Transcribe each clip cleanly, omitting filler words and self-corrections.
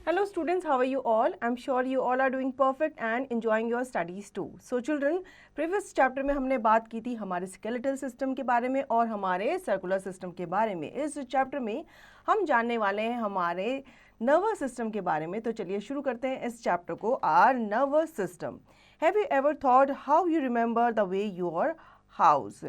Hello students, how are you all? I'm sure you all are doing perfect and enjoying your studies too. So children, previous chapter में हमने बात की थी हमारे skeletal system के बारे में और हमारे circular system के बारे में. इस chapter में हम जानने वाले हैं हमारे nervous system के बारे में. तो चलिए शुरू करते हैं इस chapter को. Our nervous system. Have you ever thought how you remember the way your house?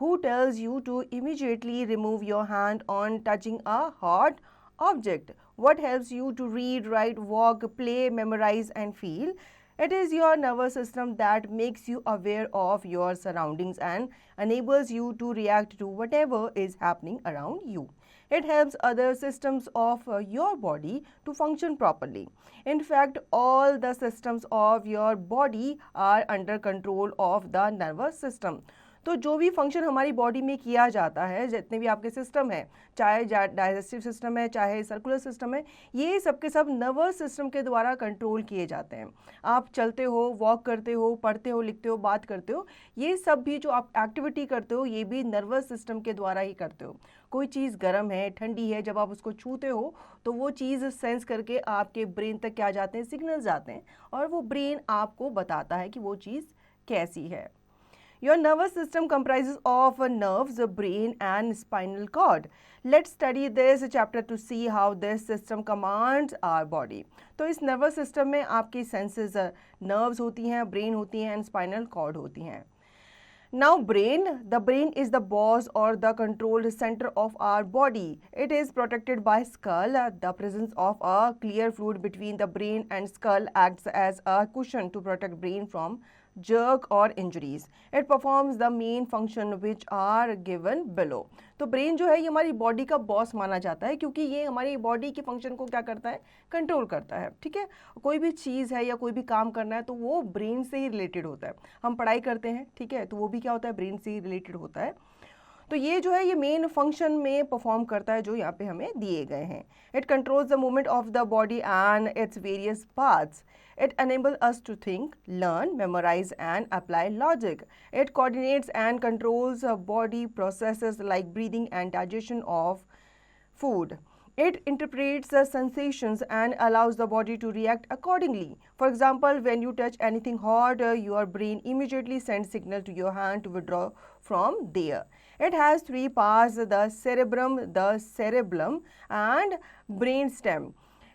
Who tells you to immediately remove your hand on touching a hot object? What helps you to read, write, walk, play, memorize and feel? It is your nervous system that makes you aware of your surroundings and enables you to react to whatever is happening around you. It helps other systems of your body to function properly. In fact, all the systems of your body are under control of the nervous system. तो जो भी function हमारी body में किया जाता है, जितने भी आपके सिस्टम है, चाहे डाइजेस्टिव सिस्टम है, चाहे सर्कुलर सिस्टम है, ये सब के सब नर्वस सिस्टम के द्वारा कंट्रोल किए जाते हैं. आप चलते हो, वॉक करते हो, पढ़ते हो, लिखते हो, बात करते हो, ये सब भी जो आप एक्टिविटी करते हो ये भी नर्वस सिस्टम के द्वारा ही करते हो. कोई चीज़ गर्म है, ठंडी है, जब आप उसको छूते हो तो वो चीज़ सेंस करके आपके ब्रेन तक क्या जाते हैं, सिग्नल्स जाते हैं और वो ब्रेन आपको बताता है कि वो चीज़ कैसी है. Your nervous system comprises of nerves, brain and spinal cord. Let's study this chapter to see how this system commands our body. तो इस nervous system में आपकी senses nerves होती हैं, brain होती हैं and spinal cord होती हैं. Now the brain is the boss or the controlled center of our body. It is protected by skull. The presence of a clear fluid between the brain and skull acts as a cushion to protect brain from jerk or injuries. It performs the main function which are given below. तो brain जो है ये हमारी body का boss माना जाता है क्योंकि ये हमारी बॉडी के फंक्शन को क्या करता है, कंट्रोल करता है. ठीक है, कोई भी चीज़ है या कोई भी काम करना है तो वो ब्रेन से ही रिलेटेड होता है. हम पढ़ाई करते हैं, ठीक है, तो वो भी क्या होता है, ब्रेन से ही रिलेटेड होता है. तो ये जो है ये मेन फंक्शन में परफॉर्म करता है जो यहाँ पे हमें दिए गए हैं. It controls the movement of the body and its various parts. It enables us to think, learn, memorize and apply logic. It coordinates and controls body processes like breathing and digestion of food. It interprets the sensations and allows the body to react accordingly. For example, when you touch anything hot, your brain immediately sends signal to your hand to withdraw from there. It has three parts, the cerebellum and brainstem.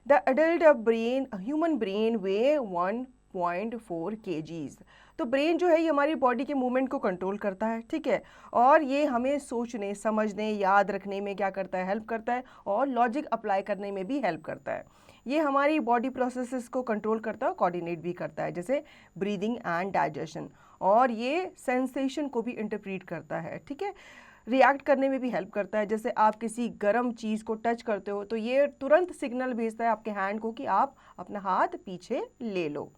The adult brain, human brain weigh 1.4 kgs. तो brain जो है ये हमारी body के movement को control करता है, ठीक है, और ये हमें सोचने, समझने, याद रखने में क्या करता है, हेल्प करता है और लॉजिक अप्लाई करने में भी हेल्प करता है. ये हमारी बॉडी प्रोसेसेस को कंट्रोल करता है, कोऑर्डिनेट भी करता है, जैसे ब्रीदिंग एंड डाइजेशन, और ये सेंसेशन को भी इंटरप्रीट करता है. ठीक है, रिएक्ट करने में भी हेल्प करता है. जैसे आप किसी गर्म चीज़ को टच करते हो तो ये तुरंत सिग्नल भेजता है आपके हैंड को कि आप अपना हाथ पीछे ले लो.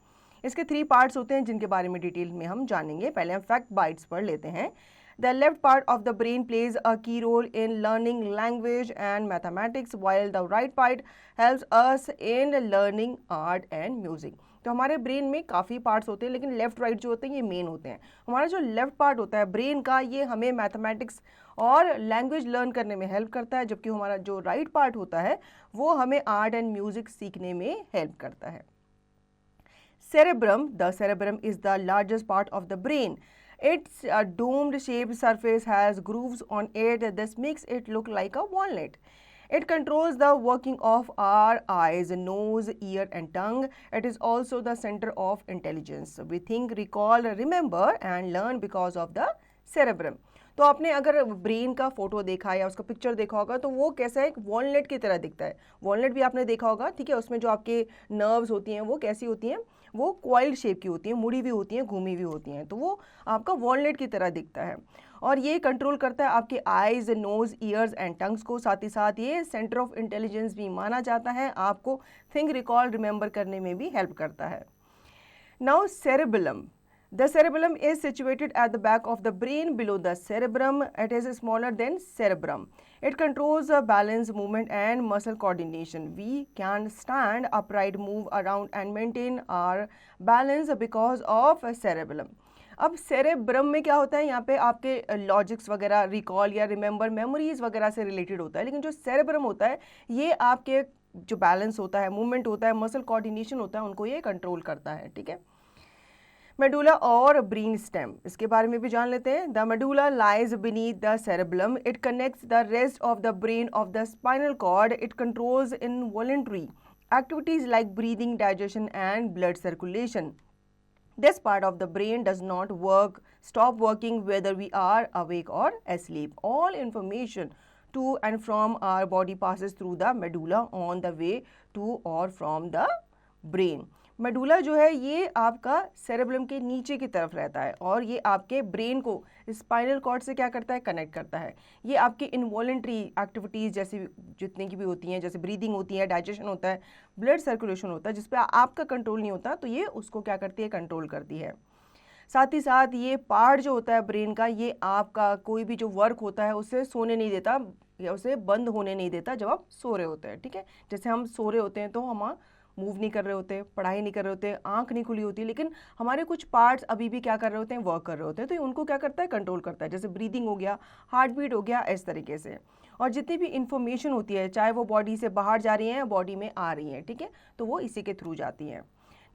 इसके 3 पार्ट्स होते हैं जिनके बारे में डिटेल में हम जानेंगे. पहले हम फैक्ट बाइट्स पढ़ लेते हैं. The left part of the brain plays a key role in learning language and mathematics, while the right part helps us in learning art and music. तो हमारे ब्रेन में काफ़ी पार्ट्स होते हैं लेकिन लेफ़्ट राइट जो होते हैं ये मेन होते हैं. हमारा जो लेफ़्ट पार्ट होता है ब्रेन का ये हमें मैथमेटिक्स और लैंग्वेज लर्न करने में हेल्प करता है, जबकि हमारा जो राइट पार्ट होता है वो हमें आर्ट एंड म्यूज़िक सीखने में हेल्प करता है. The cerebrum is the largest part of the brain. Its domed shaped surface has grooves on it. This makes it look like a walnut. It controls the working of our eyes, nose, ear and tongue. It is also the center of intelligence. We think, recall, remember and learn because of the cerebrum. तो आपने अगर brain का photo देखा या उसका picture देखा होगा तो वो कैसा है, एक वॉलनट की तरह दिखता है. वॉलनट भी आपने देखा होगा, ठीक है, उसमें जो आपके नर्व्स होती हैं वो कैसी होती हैं, वो क्वाइल्ड शेप की होती हैं, मुड़ी भी होती हैं, घूमी भी होती हैं, तो वो आपका वॉलनट की तरह दिखता है. और ये कंट्रोल करता है आपके eyes, nose, ears and tongues को. साथ ही साथ ये सेंटर ऑफ इंटेलिजेंस भी माना जाता है, आपको थिंक, रिकॉल, रिमेंबर करने में भी हेल्प करता है. Now cerebellum. The cerebellum is situated at the back of the brain below the cerebrum. It is smaller than cerebrum. It controls balance, movement and muscle coordination. We can stand upright, move around and maintain our balance because of cerebellum. अब cerebrum में क्या होता है, यहाँ पे आपके logics वगैरह, recall या रिमेंबर, मेमोरीज वगैरह से रिलेटेड होता है, लेकिन जो सेरेब्रम होता है ये आपके जो बैलेंस होता है, मूवमेंट होता है, मसल कोऑर्डिनेशन होता है, उनको ये कंट्रोल करता है, ठीक है। मेडुला और ब्रेन स्टेम, इसके बारे में भी जान लेते हैं। The medulla lies beneath the cerebellum, it connects the rest of the brain of the spinal cord, it controls involuntary activities like breathing, digestion and blood circulation. This part of the brain does not stop working whether we are awake or asleep. All information to and from our body passes through the medulla on the way to or from the brain. Medulla जो है ये आपका cerebrum के नीचे की तरफ रहता है और ये आपके ब्रेन को स्पाइनल कॉर्ड से क्या करता है, कनेक्ट करता है। ये आपकी इनवॉलेंट्री एक्टिविटीज़ जैसी जितनी की भी होती हैं, जैसे ब्रीदिंग होती है, डाइजेशन होता है, ब्लड सर्कुलेशन होता है, जिस पे आपका कंट्रोल नहीं होता, तो ये उसको क्या करती है, कंट्रोल करती है। साथ ही साथ ये पार्ट जो होता है ब्रेन का, ये आपका कोई भी जो वर्क होता है उसे सोने नहीं देता या उसे बंद होने नहीं देता जब आप सो रहे होते हैं, ठीक है। जैसे हम सो रहे होते हैं तो हम मूव नहीं कर रहे होते, पढ़ाई नहीं कर रहे होते, आंख नहीं खुली होती, लेकिन हमारे कुछ पार्ट्स अभी भी क्या कर रहे होते हैं, वर्क कर रहे होते हैं, तो उनको क्या करता है, कंट्रोल करता है। जैसे ब्रीदिंग हो गया, हार्ट बीट हो गया, इस तरीके से। और जितनी भी इंफॉर्मेशन होती है, चाहे वो बॉडी से बाहर जा रही हैं, बॉडी में आ रही हैं, ठीक है, तो वो इसी के थ्रू जाती हैं।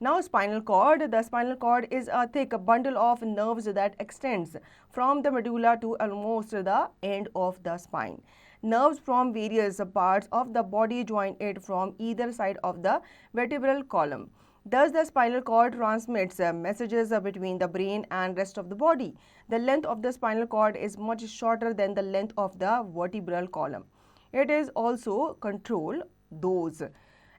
Now spinal cord. The spinal cord is a thick bundle of nerves that extends from the medulla to almost the end of the spine. Nerves from various parts of the body join it from either side of the vertebral column. Thus, the spinal cord transmits messages between the brain and rest of the body. The length of the spinal cord is much shorter than the length of the vertebral column. It is also control those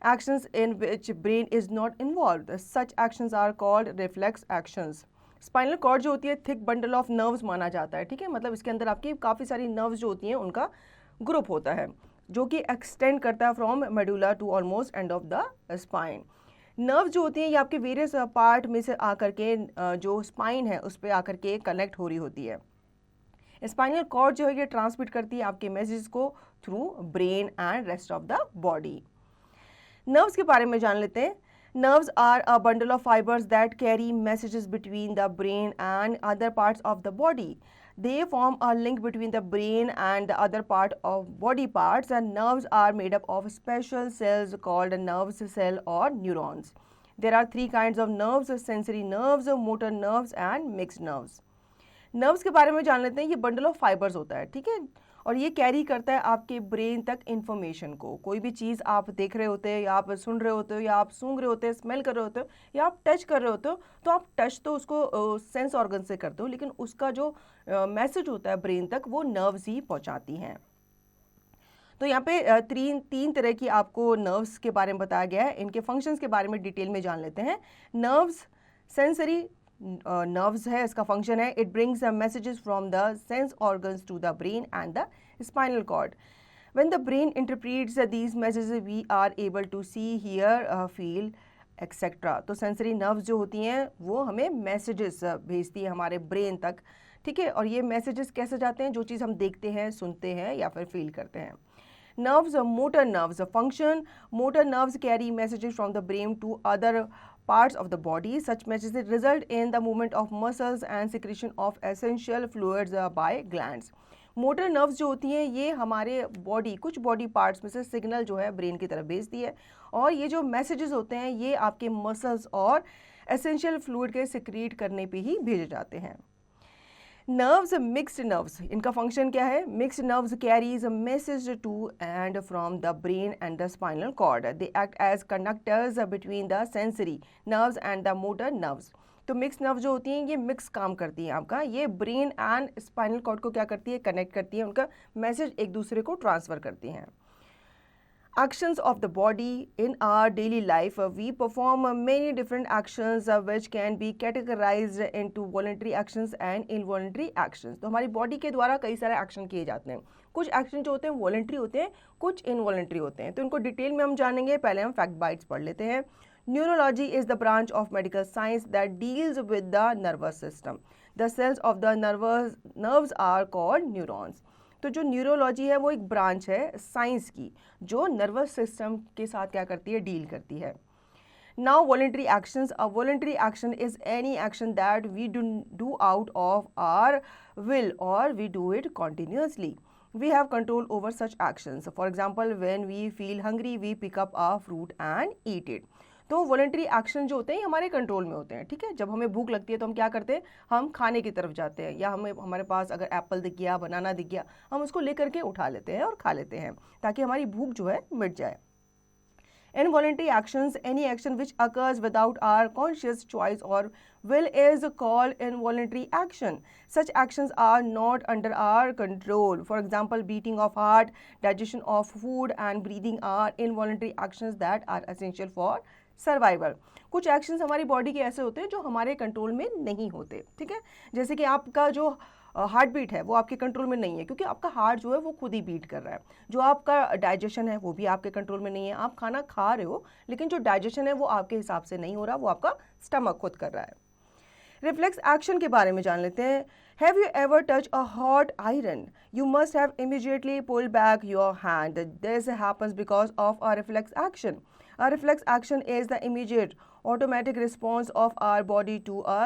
actions in which brain is not involved. Such actions are called reflex actions. Spinal cord जो होती है thick bundle of nerves माना जाता है, ठीक है, मतलब इसके अंदर आपकी काफ़ी सारी नर्व्स जो होती हैं उनका ग्रुप होता है जो कि एक्सटेंड करता है from medulla to almost end of the spine. Nerve जो होती हैं ये आपके वेरियस पार्ट में से आकर के जो स्पाइन है उस पर आकर के कनेक्ट हो रही होती है। स्पाइनल कॉर्ड जो है ये ट्रांसमिट करती है आपके मैसेज को through brain and rest of the body. Nerves के बारे में जान लेते हैं। Nerves are a bundle of fibres that carry messages between the brain and other parts of the body. They form a link between the brain and the other part of body parts, and nerves are made up of special cells called nerve cell or neurons. There are three kinds of nerves: sensory nerves, motor nerves and mixed nerves. Nerves के बारे में जान लेते हैं। ये bundle of fibres होता है, ठीक है, और ये कैरी करता है आपके ब्रेन तक इन्फॉर्मेशन को। कोई भी चीज़ आप देख रहे होते हैं या आप सुन रहे होते हो या आप सूंघ रहे होते हैं, स्मेल कर रहे होते हो या आप टच कर रहे होते हो, तो आप टच तो उसको सेंस ऑर्गन से करते हो, लेकिन उसका जो मैसेज होता है ब्रेन तक वो नर्व्स ही पहुंचाती हैं। तो यहाँ पे तीन तरह की आपको नर्व्स के बारे में बताया गया है। इनके फंक्शंस के बारे में डिटेल में जान लेते हैं। नर्व्स सेंसरी नर्व्स है, इसका फंक्शन है it brings messages from the sense organs to the brain and the spinal cord. When the brain interprets these messages, we are able to see, hear, feel, etc. तो sensory nerves जो होती हैं वो हमें messages भेजती है हमारे brain तक, ठीक है, और ये मैसेजेस कैसे जाते हैं, जो चीज़ हम देखते हैं, सुनते हैं या फिर फील करते हैं। Nerves, motor nerves function. Motor nerves carry messages from the brain to other parts of the body. Such messages result in the movement of muscles and secretion of essential fluids by glands. Motor nerves जो होती हैं ये हमारे body कुछ body parts में से signal जो है ब्रेन की तरफ भेजती है, और ये जो मैसेजेस होते हैं ये आपके मसल्स और एसेंशियल फ्लूइड के सिक्रीट करने पे ही भेजे जाते हैं। नर्व्स, मिक्स्ड नर्व्स, इनका फंक्शन क्या है? Mixed nerves carries message to and from the brain and the spinal cord. They act as conductors between the sensory nerves and the motor nerves. तो मिक्स नर्व जो होती हैं ये mix काम करती हैं आपका, ये ब्रेन एंड स्पाइनल कॉर्ड को क्या करती है? कनेक्ट करती है, उनका मैसेज एक दूसरे को ट्रांसफ़र करती हैं। Actions of the body. In our daily life, we perform many different actions which can be categorized into voluntary actions and involuntary actions. तो हमारी बॉडी के द्वारा कई सारे एक्शन किए जाते हैं। कुछ एक्शन जो होते हैं वॉलंटरी होते हैं, कुछ इनवॉलंटरी होते हैं, तो इनको डिटेल में हम जानेंगे। पहले हम फैक्ट बाइट्स पढ़ लेते हैं। Neurology is the branch of medical science that deals with the nervous system. The cells of the nerves are called neurons. तो जो न्यूरोलॉजी है वो एक ब्रांच है साइंस की जो नर्वस सिस्टम के साथ क्या करती है? डील करती है। Now voluntary actions. A voluntary action is any action that we do out of our will or we do it continuously. we have control over such actions. For example, when we feel hungry, we pick up a fruit and eat it. तो voluntary action जो होते हैं हमारे control में होते हैं, ठीक है। जब हमें भूख लगती है तो हम क्या करते हैं, हम खाने की तरफ जाते हैं, या हमें हमारे पास अगर एप्पल दिख गया, बनाना दिख गया, हम उसको लेकर के उठा लेते हैं और खा लेते हैं ताकि हमारी भूख जो है मिट जाए। Involuntary actions, any action which occurs without our conscious choice or will is called involuntary action. Such actions are not under our control. For example, beating of heart, digestion of food and breathing are involuntary actions that are essential for survival. कुछ actions हमारी body के ऐसे होते हैं जो हमारे control में नहीं होते, ठीक है। जैसे कि आपका जो हार्ट बीट है वो आपके कंट्रोल में नहीं है, क्योंकि आपका हार्ट जो है वो खुद ही बीट कर रहा है। जो आपका डाइजेशन है वो भी आपके कंट्रोल में नहीं है, आप खाना खा रहे हो लेकिन जो डाइजेशन है वो आपके हिसाब से नहीं हो रहा, वो आपका स्टमक खुद कर रहा है। रिफ्लेक्स एक्शन के बारे में जान लेते हैं। Have you ever touch a hot iron? You must have immediately pull back your hand. This happens because of a reflex action. A reflex action is the immediate automatic response of our body to a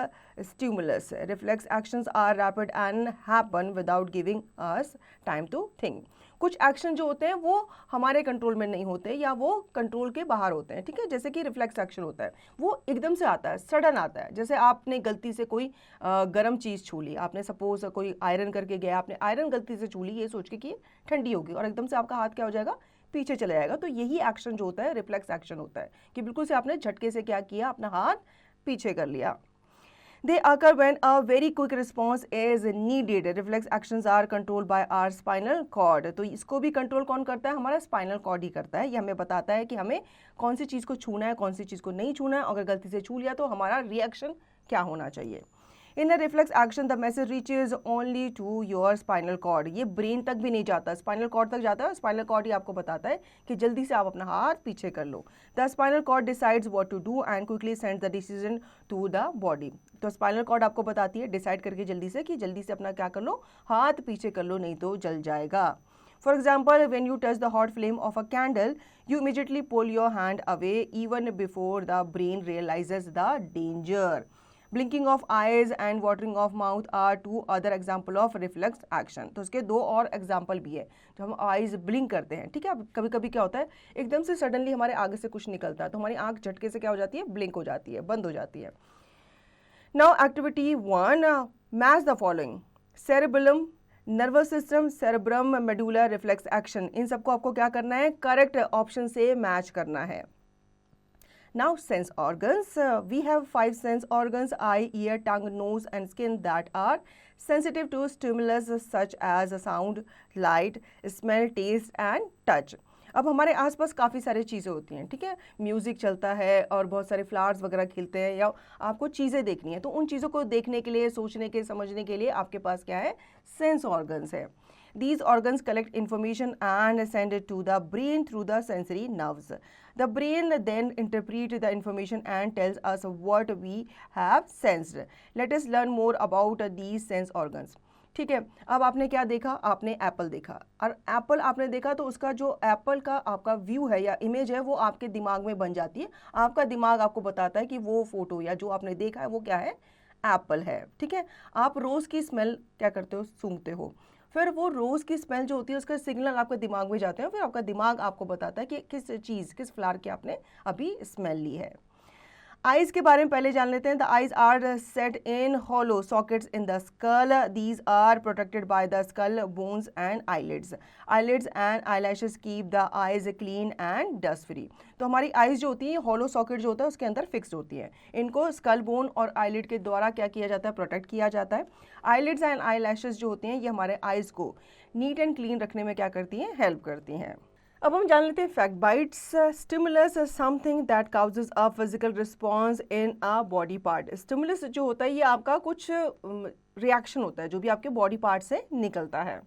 stimulus. Reflex actions are rapid and happen without giving us time to think. कुछ action जो होते हैं वो हमारे control में नहीं होते या वो कंट्रोल के बाहर होते हैं, ठीक है। जैसे कि रिफ्लेक्स एक्शन होता है वो एकदम से आता है, सडन आता है। जैसे आपने गलती से कोई गर्म चीज़ छू ली, आपने सपोज कोई आयरन करके गया, आपने आयरन गलती से छू ली ये सोच के कि ठंडी होगी और एकदम से आपका हाथ क्या हो जाएगा, पीछे चला जाएगा। तो यही एक्शन जो होता है रिफ्लेक्स एक्शन होता है कि बिल्कुल से आपने झटके से क्या किया, अपना हाथ पीछे कर लिया। They occur when a very quick response is needed. Reflex actions are controlled by our spinal cord. तो इसको भी कंट्रोल कौन करता है, हमारा स्पाइनल कॉर्ड ही करता है। ये हमें बताता है कि हमें कौन सी चीज़ को छूना है, कौन सी चीज़ को नहीं छूना है। अगर गलती से छू लिया तो हमारा रिएक्शन क्या होना चाहिए। In a reflex action the message reaches only to your spinal cord. ये ब्रेन तक भी नहीं जाता, स्पाइनल कॉर्ड तक जाता है। स्पाइनल कॉर्ड ही आपको बताता है कि जल्दी से आप अपना हाथ पीछे कर लो। The spinal cord decides what to do and quickly sends the decision to the body. तो स्पाइनल कॉर्ड आपको बताती है डिसाइड करके जल्दी से कि जल्दी से अपना क्या कर लो, हाथ पीछे कर लो, नहीं तो जल जाएगा। For example, when you touch the hot flame of a candle, you immediately pull your hand away even before the brain realizes the danger. Blinking of eyes and watering of mouth are two other example of reflex action. तो इसके दो और example भी है। जो हम eyes blink करते हैं, ठीक है। कभी कभी क्या होता है, एकदम से सडनली हमारे आगे से कुछ निकलता है तो हमारी आंख झटके से क्या हो जाती है, ब्लिंक हो जाती है, बंद हो जाती है। Now activity 1, match the following: cerebellum, nervous system, cerebrum, medulla, reflex action. इन सबको आपको क्या करना है, करेक्ट ऑप्शन से मैच करना है। Now sense organs, we have 5 sense organs: eye, ear, tongue, nose and skin that are sensitive to stimulus such as sound, light, smell, taste and touch. अब हमारे आसपास काफ़ी सारी चीज़ें होती हैं, ठीक है। म्यूज़िक चलता है और बहुत सारे फ्लावर्स वगैरह खिलते हैं, या आपको चीज़ें देखनी है तो उन चीज़ों को देखने के लिए, सोचने के, समझने के लिए आपके पास क्या है, सेंस ऑर्गन्स है। These organs collect information and send it to the brain through the sensory nerves. The brain then interprets the information and tells us what we have sensed. Let us learn more about these sense organs. ठीक है। अब आपने क्या देखा, आपने Apple देखा, और Apple आपने देखा तो उसका जो एप्पल का आपका व्यू है या इमेज है वो आपके दिमाग में बन जाती है। आपका दिमाग आपको बताता है कि वो फोटो या जो आपने देखा है वो क्या है, एप्पल है, ठीक है। आप रोज़ की स्मेल क्या करते हो, सूंघते हो, फिर वो रोज़ की स्मेल जो होती है उसका सिग्नल आपके दिमाग में जाते हैं, फिर आपका दिमाग आपको बताता है कि किस चीज़, किस फ्लावर की आपने अभी स्मेल ली है। आइज़ के बारे में पहले जान लेते हैं। The eyes are set in hollow sockets in the skull. These are protected by the skull bones and eyelids. Eyelids and eyelashes keep the eyes clean and dust free. तो हमारी आइज़ जो होती है, हॉलो सॉकेट जो होता है उसके अंदर फिक्स होती है। इनको स्कल बोन और आईलिड के द्वारा क्या किया जाता है, प्रोटेक्ट किया जाता है। आईलिड्स एंड आईलैशेस जो होती हैं ये हमारे आइज़ को नीट एंड क्लीन रखने में क्या करती हैं, हेल्प करती हैं। अब हम जान लेते हैं fact bytes. Stimulus is something that causes a physical response in a body part. Stimulus जो होता है ये आपका कुछ रिएक्शन होता है जो भी आपके बॉडी पार्ट से निकलता है।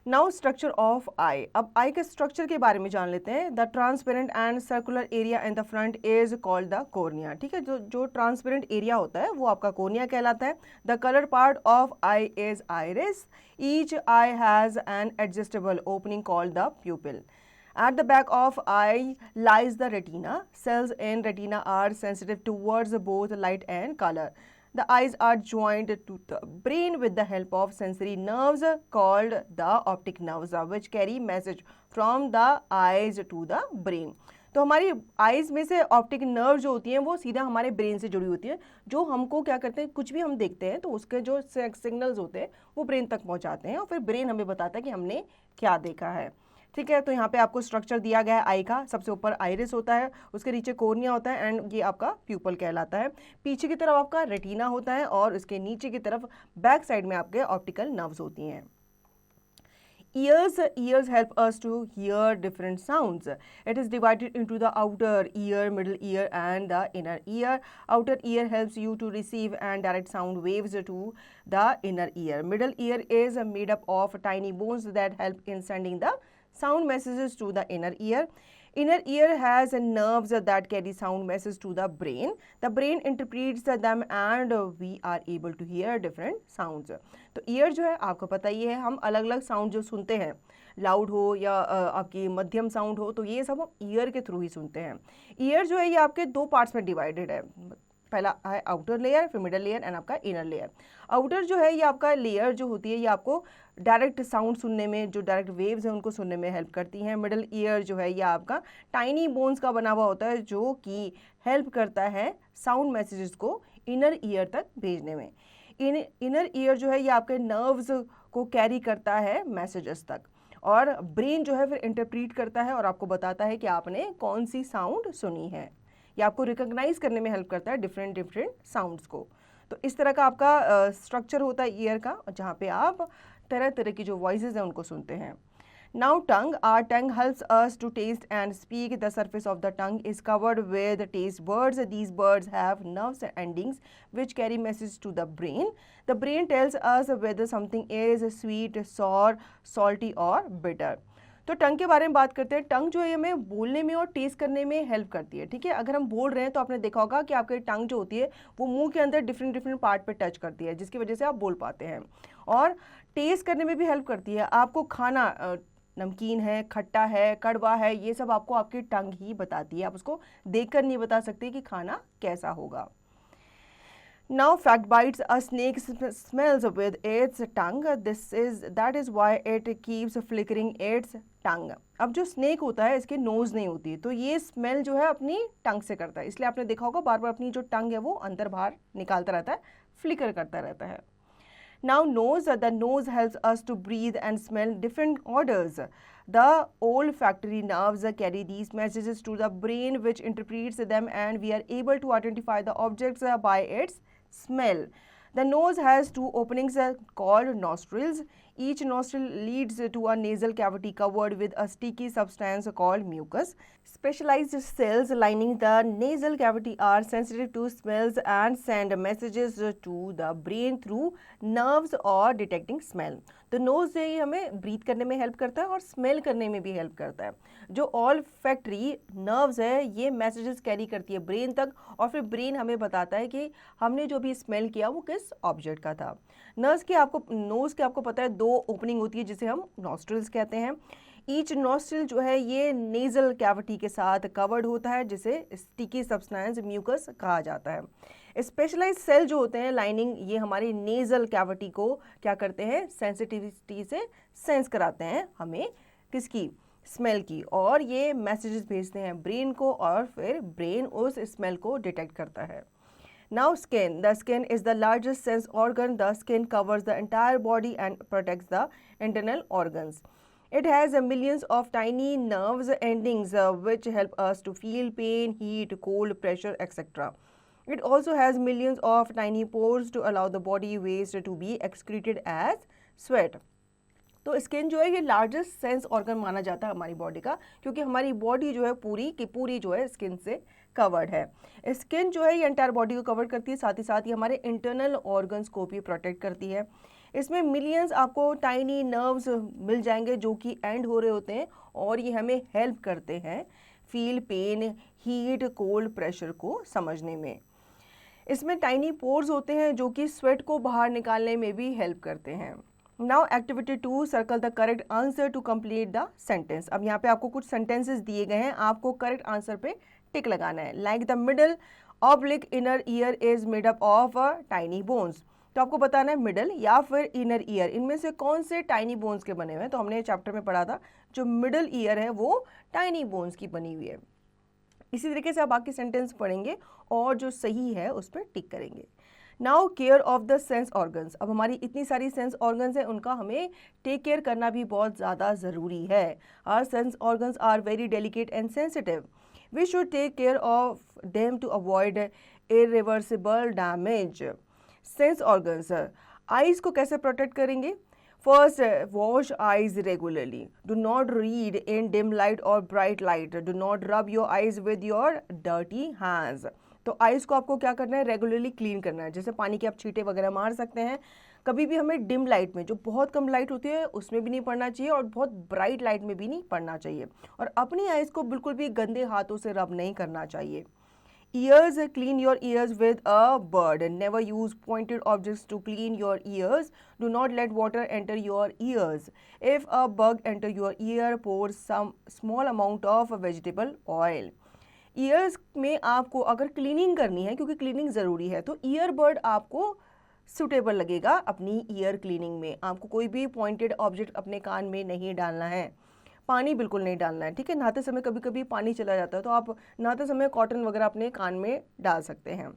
नाउ स्ट्रक्चर ऑफ आई। अब आई के स्ट्रक्चर के बारे में जान लेते हैं। The transparent and circular area in the front is called the cornea. ठीक है, जो ट्रांसपेरेंट एरिया होता है वो आपका कॉर्निया कहलाता है। The colour part of I is iris. Each I has an adjustable opening called the प्यूपिल. At the back of eye lies the retina. Cells in retina are sensitive towards both light and color. The eyes are joined to the brain with the help of sensory nerves called the optic nerves, which carry message from the eyes to the brain. तो हमारी eyes में से optic nerve जो होती हैं वो सीधा हमारे ब्रेन से जुड़ी होती है, जो हमको क्या करते हैं, कुछ भी हम देखते हैं तो उसके जो सिग्नल्स होते हैं वो ब्रेन तक पहुंचाते हैं और फिर ब्रेन हमें बताता है कि हमने क्या देखा है। ठीक है, तो यहाँ पे आपको स्ट्रक्चर दिया गया है आई का। सबसे ऊपर आइरिस होता है, उसके नीचे कॉर्निया होता है एंड ये आपका प्यूपल कहलाता है। पीछे की तरफ आपका रेटिना होता है और इसके नीचे की तरफ बैक साइड में आपके ऑप्टिकल नर्व्स होती हैं। Ears help us to hear different sounds. It is divided into the outer ear, middle ear and the inner ear. Outer ear helps you to receive and direct sound waves to the inner ear. Middle ear is made up of tiny bones that help in sending the sound messages to the inner ear. Inner ear has nerves that carry sound messages to the brain. The brain interprets them and we are able to hear different sounds. तो year जो है आपको पता ही है, हम अलग अलग sound जो सुनते हैं, लाउड हो या आपकी मध्यम साउंड हो, तो ये सब हम ईयर के थ्रू ही सुनते हैं। ईयर जो है ये आपके दो पार्ट्स में डिवाइडेड है। पहला है आउटर लेयर, फिर मिडल लेयर एंड आपका इनर लेयर। आउटर जो है ये आपका लेयर जो होती है ये आपको डायरेक्ट साउंड सुनने में, जो डायरेक्ट वेव्स हैं उनको सुनने में हेल्प करती हैं। मिडल ईयर जो है ये आपका टाइनी बोन्स का बना हुआ होता है जो कि हेल्प करता है साउंड मैसेजेस को इनर ईयर तक भेजने में। इनर ईयर जो है ये आपके नर्व्स को कैरी करता है मैसेजेस तक और ब्रेन जो है फिर इंटरप्रीट करता है और आपको बताता है कि आपने कौन सी साउंड सुनी है। ये आपको रिकॉग्नाइज करने में हेल्प करता है डिफरेंट साउंड्स को। तो इस तरह का आपका स्ट्रक्चर होता है ईयर का, जहाँ पे आप तरह तरह की जो वॉइसेस हैं उनको सुनते हैं। Now our tongue helps us to taste and speak. The surface of the tongue is covered with taste buds. These buds have nerves endings which carry messages to the brain. The brain tells us whether something is sweet, sour, salty or bitter. तो टंग के बारे में बात करते हैं। टंग जो है हमें बोलने में और टेस्ट करने में हेल्प करती है। ठीक है, अगर हम बोल रहे हैं तो आपने देखा होगा कि आपकी टंग जो होती है वो मुंह के अंदर डिफरेंट पार्ट पे टच करती है, जिसकी वजह से आप बोल पाते हैं। और टेस्ट करने में भी हेल्प करती है। आपको खाना नमकीन है, खट्टा है, कड़वा है, ये सब आपको आपकी टंग ही बताती है। आप उसको देखकर नहीं बता सकते कि खाना कैसा होगा। Now fact bites, a snake smells with its tongue. That is why it keeps flickering its tongue. अब जो स्नेक होता है इसके नोज नहीं होती, तो ये स्मेल जो है अपनी टंग से करता है, इसलिए आपने देखा होगा बार बार अपनी जो टंग है वो अंदर बाहर निकालता रहता है, फ्लिकर करता रहता है। Now the nose helps us to breathe and smell different odors. The olfactory nerves carry these messages to the brain which interprets them and we are able to identify the objects by its smell. The nose has two openings called nostrils. Each nostril leads to a nasal cavity covered with a sticky substance called mucus. Specialized cells lining the nasal cavity are sensitive to smells and send messages to the brain through nerves or detecting smell. तो knows से ही हमें breathe करने में help करता है और smell करने में भी हेल्प करता है। जो ऑल्फैक्टरी नर्व्स है ये मैसेजेस कैरी करती है ब्रेन तक और फिर ब्रेन हमें बताता है कि हमने जो भी स्मेल किया वो किस ऑब्जेक्ट का था। नोज के आपको पता है दो ओपनिंग होती है जिसे हम नॉस्ट्रिल्स कहते हैं। ईच नॉस्ट्रिल जो है ये नेजल कैविटी के साथ कवर्ड होता है जिसे स्टिकी सब्सटेंस म्यूकस कहा जाता है। स्पेशलाइज्ड सेल जो होते हैं लाइनिंग, ये हमारी नेजल कैविटी को क्या करते हैं, सेंसिटिविटी से सेंस कराते हैं हमें किसकी, स्मेल की, और ये मैसेजेस भेजते हैं ब्रेन को और फिर ब्रेन उस स्मेल को डिटेक्ट करता है। Now skin. The skin is the largest sense organ. The skin covers the entire body and protects the internal organs. It has millions of tiny nerves endings which help us to feel pain, heat, cold, pressure, etc. It also has millions of tiny pores to allow the body waste to be excreted as sweat. तो skin जो है ये largest sense organ माना जाता है हमारी body का, क्योंकि हमारी बॉडी जो है पूरी की पूरी जो है स्किन से कवर्ड है। स्किन जो है ये एंटायर बॉडी को कवर करती है, साथ ही साथ ये हमारे इंटरनल ऑर्गन्स को भी प्रोटेक्ट करती है। इसमें मिलियंस आपको टाइनी नर्व्स मिल जाएंगे जो कि एंड हो रहे होते हैं और ये हमें हेल्प करते हैं feel pain, heat, cold, pressure को समझने में। इसमें टाइनी पोर्स होते हैं जो कि स्वेट को बाहर निकालने में भी हेल्प करते हैं। Now activity 2, circle the correct answer to complete the sentence. अब यहाँ पे आपको कुछ सेंटेंसेस दिए गए हैं, आपको करेक्ट आंसर पे टिक लगाना है। Like the middle oblique inner ear is made up of tiny bones. तो आपको बताना है मिडल या फिर इनर ईयर, इनमें से कौन से टाइनी बोन्स के बने हुए हैं। तो हमने चैप्टर में पढ़ा था जो मिडल ईयर है वो टाइनी बोन्स की बनी हुई है। इसी तरीके से आप बाकी सेंटेंस पढ़ेंगे और जो सही है उस पर टिक करेंगे। Now care of the sense organs. अब हमारी इतनी सारी सेंस ऑर्गन्स हैं, उनका हमें टेक केयर करना भी बहुत ज़्यादा ज़रूरी है। Our sense organs are very delicate and sensitive. We should take care of them to avoid irreversible damage. Sense organs, eyes को कैसे प्रोटेक्ट करेंगे? First, wash eyes regularly. Do not read in dim light और bright light. Do not rub your eyes with your dirty hands. तो eyes को आपको क्या करना है? रेगुलरली क्लीन करना है। जैसे पानी के आप छींटे वगैरह मार सकते हैं। कभी भी हमें डिम लाइट में, जो बहुत कम लाइट होती है उसमें भी नहीं पढ़ना चाहिए और बहुत ब्राइट लाइट में भी नहीं पढ़ना चाहिए। और अपनी आइज को बिल्कुल भी गंदे हाथों से रब नहीं करना चाहिए। Ears, clean your ears with a bird. Never use pointed objects to clean your ears. Do not let water enter your ears. If a bug enter your ear, pour some small amount of vegetable oil. Years में आपको अगर cleaning करनी है, क्योंकि cleaning ज़रूरी है, तो earbud आपको सुटेबल लगेगा अपनी ईयर क्लीनिंग में। आपको कोई भी पॉइंटेड ऑब्जेक्ट अपने कान में नहीं डालना है। पानी बिल्कुल नहीं डालना है, ठीक है। नहाते समय कभी कभी पानी चला जाता है तो आप नहाते समय कॉटन वगैरह अपने कान में डाल सकते हैं।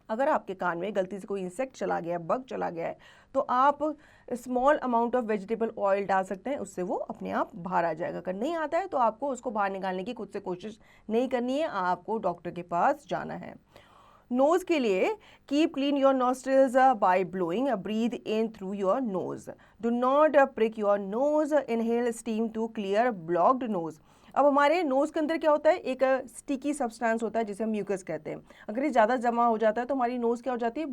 अगर आपके कान में गलती से कोई इंसेक्ट चला गया है, बग चला गया है, तो आप small amount of vegetable oil डाल सकते हैं, उससे वो अपने आप बाहर आ जाएगा। अगर नहीं आता है तो आपको उसको बाहर निकालने की खुद से कोशिश नहीं करनी है, आपको डॉक्टर के पास जाना है। नोज के लिए keep clean your nostrils by blowing, breathe in through your nose. Do not prick your nose, inhale steam to clear blocked nose. अब हमारे नोज़ के अंदर क्या होता है? एक स्टिकी सब्सटेंस होता है जिसे हम म्यूकस कहते हैं। अगर ये ज़्यादा जमा हो जाता है तो हमारी नोज़ क्या हो जाती है?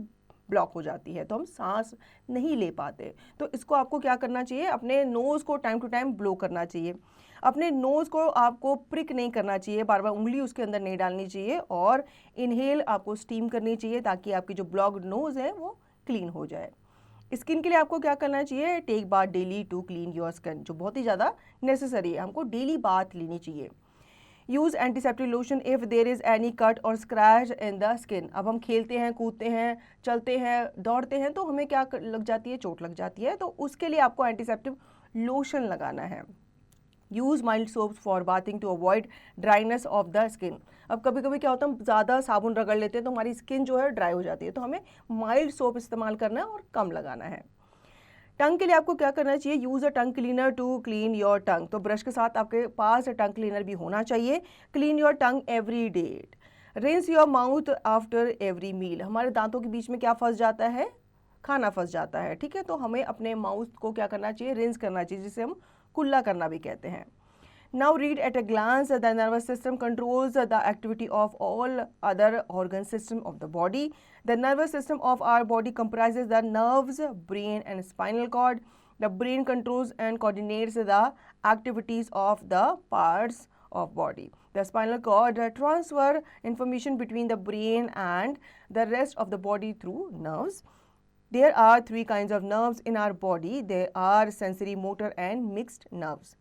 ब्लॉक हो जाती है, तो हम सांस नहीं ले पाते। तो इसको आपको क्या करना चाहिए? अपने नोज़ को टाइम टू टाइम ब्लो करना चाहिए। अपने नोज़ को आपको प्रिक नहीं करना चाहिए, बार बार उंगली उसके अंदर नहीं डालनी चाहिए, और इनहेल आपको स्टीम करनी चाहिए ताकि आपकी जो ब्लॉक्ड नोज़ है वो क्लीन हो जाए। स्किन के लिए आपको क्या करना चाहिए? Take bath daily to clean your skin, जो बहुत ही ज़्यादा नेसेसरी है, हमको डेली बाथ लेनी चाहिए। Use antiseptic lotion if there is any cut और स्क्रैच इन द स्किन। अब हम खेलते हैं, कूदते हैं, चलते हैं, दौड़ते हैं, तो हमें क्या लग जाती है? चोट लग जाती है, तो उसके लिए आपको एंटीसेप्टिक लोशन लगाना है। Use mild soaps for bathing to avoid dryness of the skin. अब कभी कभी क्या होता है, हम ज़्यादा साबुन रगड़ लेते हैं तो हमारी स्किन जो है ड्राई हो जाती है, तो हमें माइल्ड सोप इस्तेमाल करना है और कम लगाना है। टंग के लिए आपको क्या करना चाहिए? Use a tongue cleaner to clean your tongue. तो ब्रश के साथ आपके पास टंग क्लीनर भी होना चाहिए। Clean your tongue every day. Rinse your mouth after every meal. हमारे दांतों के बीच में क्या फंस जाता है? खाना फंस जाता है, ठीक है। तो हमें अपने माउथ को क्या करना चाहिए? रिंस करना चाहिए, जिसे हम कुल्ला करना भी कहते हैं। Now read at a glance, the nervous system controls the activity of all other organ system of the body. The nervous system of our body comprises the nerves, brain and spinal cord. The brain controls and coordinates the activities of the parts of body. The spinal cord transfer information between the brain and the rest of the body through nerves. There are three kinds of nerves in our body. They are sensory, motor and mixed nerves.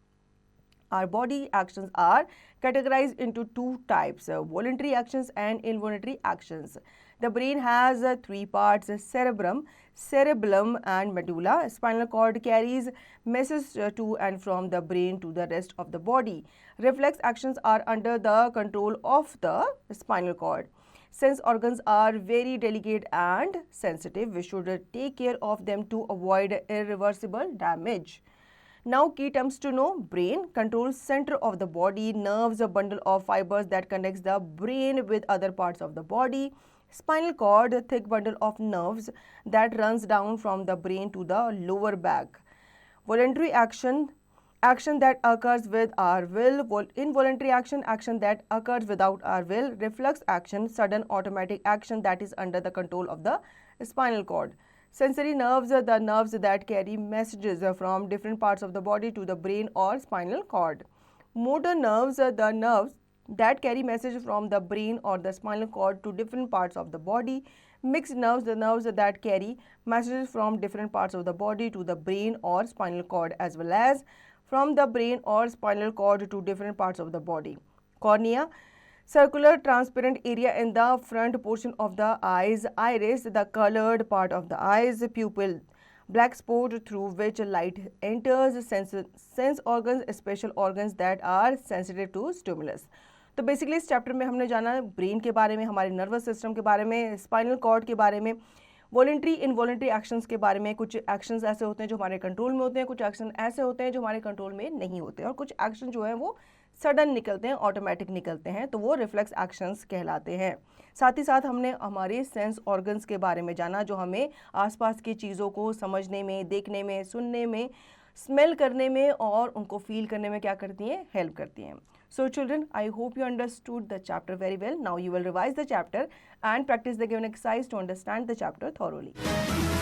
Our body actions are categorized into two types, voluntary actions and involuntary actions. The brain has three parts, cerebellum and medulla. Spinal cord carries messages to and from the brain to the rest of the body. Reflex actions are under the control of the spinal cord. Sense organs are very delicate and sensitive. We should take care of them to avoid irreversible damage. Now key terms to know: brain controls center of the body, nerves a bundle of fibers that connects the brain with other parts of the body, spinal cord a thick bundle of nerves that runs down from the brain to the lower back. Voluntary action that occurs with our will, involuntary action that occurs without our will, reflex action, sudden automatic action that is under the control of the spinal cord. Sensory nerves are the nerves that carry messages from different parts of the body to the brain or spinal cord. Motor nerves are the nerves that carry messages from the brain or the spinal cord to different parts of the body. Mixed nerves, the nerves that carry messages from different parts of the body to the brain or spinal cord, as well as from the brain or spinal cord to different parts of the body. Cornea, circular transparent area in the front portion of the eyes, iris, the colored part of the eyes, pupil, black spot through which light enters, sense organs, special organs that are sensitive to stimulus. तो basically इस chapter में हमने जाना brain के बारे में, हमारे nervous system के बारे में, स्पाइनल कॉर्ड के बारे में, वॉलेंट्री इनवॉलेंट्री एक्शंस के बारे में। कुछ एक्शंस ऐसे होते हैं जो हमारे कंट्रोल में होते हैं, कुछ एक्शन ऐसे होते हैं जो हमारे कंट्रोल में नहीं होते, और कुछ एक्शन जो है वो सडन निकलते हैं, ऑटोमेटिक निकलते हैं, तो वो रिफ्लेक्स एक्शंस कहलाते हैं। साथ ही साथ हमने हमारे सेंस ऑर्गन्स के बारे में जाना जो हमें आसपास की चीज़ों को समझने में, देखने में, सुनने में, स्मेल करने में और उनको फील करने में क्या करती हैं, हेल्प करती हैं। So children, I hope you understood the chapter very well. Now you will revise the chapter and practice the given exercise to understand the chapter thoroughly.